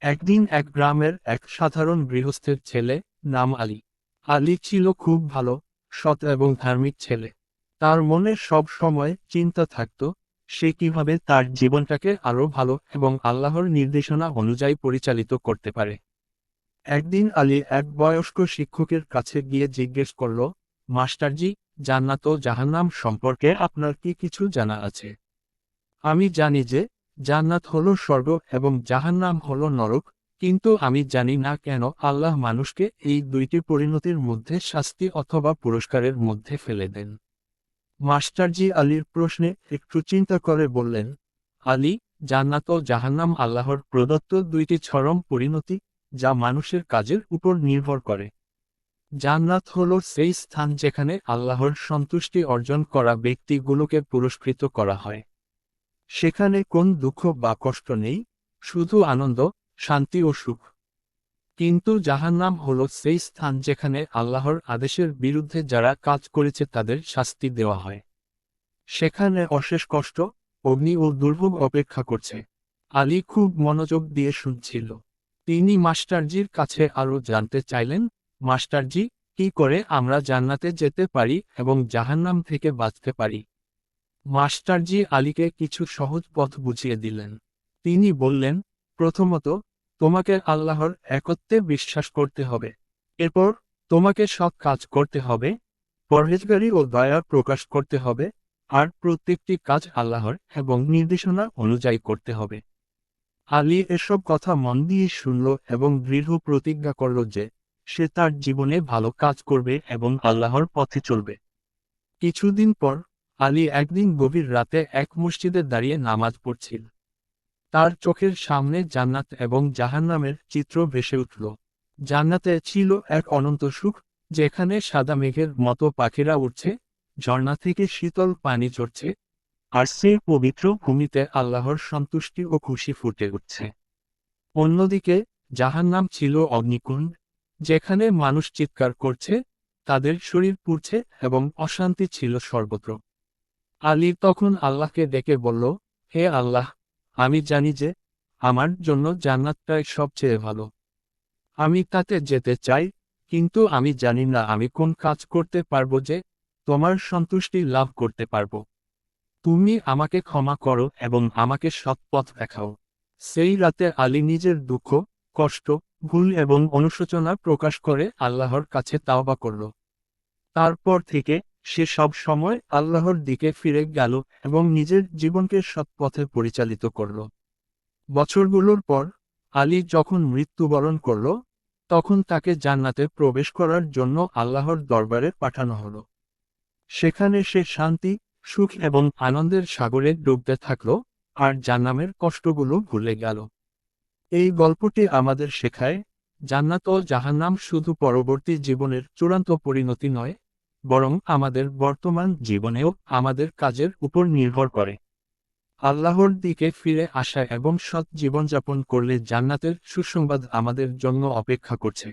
একদিন এক গ্রামের এক সাধারণ গৃহস্থের ছেলে, নাম আলী। আলী ছিল খুব ভালো, সৎ এবং ধার্মিক ছেলে। তার মনে সব সময় চিন্তা থাকত, সে কিভাবে তার জীবনটাকে আরো ভালো এবং আল্লাহর নির্দেশনা অনুযায়ী পরিচালিত করতে পারে। একদিন আলী এক বয়স্ক শিক্ষকের কাছে গিয়ে জিজ্ঞেস করল, মাস্টারজি, জান্নাত ও জাহান্নাম সম্পর্কে আপনার কি কিছু জানা আছে? আমি জানি যে জান্নাত হলো স্বর্গ এবং জাহান্নাম হলো নরক, কিন্তু আমি জানি না কেন আল্লাহ মানুষকে এই দুইটি পরিণতির মধ্যে শাস্তি অথবা পুরস্কারের মধ্যে ফেলে দেন। মাস্টারজি আলীর প্রশ্নে একটু চিন্তা করে বললেন, আলী, জান্নাত ও জাহান্নাম আল্লাহর প্রদত্ত দুইটি চরম পরিণতি, যা মানুষের কাজের উপর নির্ভর করে। জান্নাত হলো সেই স্থান যেখানে আল্লাহর সন্তুষ্টি অর্জন করা ব্যক্তিগুলোকে পুরস্কৃত করা হয়। সেখানে কোন দুঃখ বা কষ্ট নেই, শুধু আনন্দ, শান্তি ও সুখ। কিন্তু জাহান্নাম হলো সেই স্থান যেখানে আল্লাহর আদেশের বিরুদ্ধে যারা কাজ করেছে তাদের শাস্তি দেওয়া হয়। সেখানে অশেষ কষ্ট, অগ্নি ও দুর্ভোগ অপেক্ষা করছে। আলী খুব মনোযোগ দিয়ে শুনছিল। তিনি মাস্টারজির কাছে আরও জানতে চাইলেন, মাস্টারজি, কি করে আমরা জান্নাতে যেতে পারি এবং জাহান্নাম থেকে বাঁচতে পারি? মাস্টারজি আলীকে কিছু সহজ পথ বুঝিয়ে দিলেন। তিনি বললেন, প্রথমত, তোমাকে আল্লাহর একত্বে বিশ্বাস করতে হবে। এরপর তোমাকে সৎ কাজ করতে হবে, পরহেজগারি ও দয়া প্রকাশ করতে হবে, আর প্রত্যেকটি কাজ আল্লাহর এবং নির্দেশনা অনুযায়ী করতে হবে। আলী এসব কথা মন দিয়ে শুনল এবং দৃঢ় প্রতিজ্ঞা করল যে সে তার জীবনে ভালো কাজ করবে এবং আল্লাহর পথে চলবে। কিছুদিন পর আলী একদিন গভীর রাতে এক মসজিদে দাঁড়িয়ে নামাজ পড়ছিল। তার চোখের সামনে জান্নাত এবং জাহান্নামের চিত্র ভেসে উঠল। জান্নাতে ছিল এক অনন্ত সুখ, যেখানে সাদা মেঘের মতো পাখিরা উঠছে, ঝর্ণা থেকে শীতল পানি ঝরছে, আর সেই পবিত্র ভূমিতে আল্লাহর সন্তুষ্টি ও খুশি ফুটে উঠছে। অন্যদিকে জাহান্নাম ছিল অগ্নিকুণ্ড, যেখানে মানুষ চিৎকার করছে, তাদের শরীর পুড়ছে এবং অশান্তি ছিল সর্বত্র। আলী তখন আল্লাহকে ডেকে বলল, হে আল্লাহ, আমি জানি যে আমার জন্য জান্নাতটাই সবচেয়ে ভালো। আমি তাতে যেতে চাই, কিন্তু আমি জানি না আমি কোন কাজ করতে পারবো যে তোমার সন্তুষ্টি লাভ করতে পারবো। তুমি আমাকে ক্ষমা করো এবং আমাকে সৎ পথ দেখাও। সেই রাতে আলী নিজের দুঃখ, কষ্ট, ভুল এবং অনুশোচনা প্রকাশ করে আল্লাহর কাছে তাওবা করল। তারপর থেকে সে সব সময় আল্লাহর দিকে ফিরে গেল এবং নিজের জীবনকে সৎ পথে পরিচালিত করল। বছরগুলোর পর আলী যখন মৃত্যুবরণ করল, তখন তাকে জান্নাতে প্রবেশ করার জন্য আল্লাহর দরবারে পাঠানো হলো। সেখানে সে শান্তি, সুখ এবং আনন্দের সাগরে ডুবতে থাকল, আর জাহান্নামের কষ্টগুলো ভুলে গেল। এই গল্পটি আমাদের শেখায়, জান্নাত ও জাহান্নাম শুধু পরবর্তী জীবনের চূড়ান্ত পরিণতি নয়, বরং আমাদের বর্তমান জীবনেও আমাদের কাজের উপর নির্ভর করে। আল্লাহর দিকে ফিরে আসা এবং সৎ জীবনযাপন করলে জান্নাতের সুসংবাদ আমাদের জন্য অপেক্ষা করছে।